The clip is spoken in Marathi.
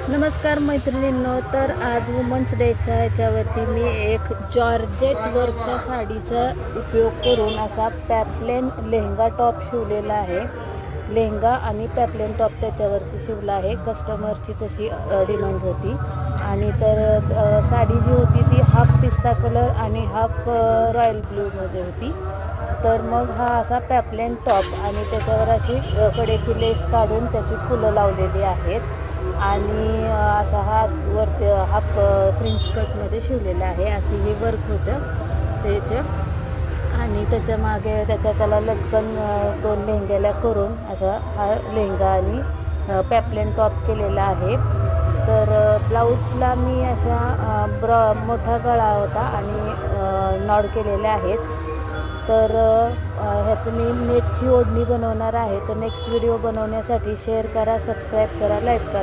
नमस्कार मैत्रिणींनो, तर आज वुमन्स डेच्या ह्याच्यावरती मी एक जॉर्जेट वर्कच्या साडीचा उपयोग करून असा पॅपलेन लेहंगा टॉप शिवलेला आहे. लेहंगा आणि पॅपलेन टॉप त्याच्यावरती शिवला आहे. कस्टमरची तशी डिमांड होती. आणि तर साडी जी होती ती हाफ पिस्ता कलर आणि हाफ रॉयल ब्लूमध्ये होती. तर मग हा असा पॅपलेन टॉप आणि त्याच्यावर अशी कडेची लेस काढून त्याची फुलं लावलेली आहेत. आणि असा हा वरती हाफ प्रिन्स कटमध्ये शिवलेला आहे. अशी ही वर्क होतं त्याचं. आणि त्याच्या मागे त्याला लटकन दोन लेहंग्याला करून असा हा लेहंगा आणि पॅपलेन टॉप केलेला आहे. तर ब्लाऊजला मी अशा मोठा गळा होता आणि नॉड केलेले आहेत. तर ह्याचं मी नेटची ओढणी बनवणार आहे. तर नेक्स्ट व्हिडिओ बनवण्यासाठी शेअर करा, सबस्क्राईब करा, लाईक करा.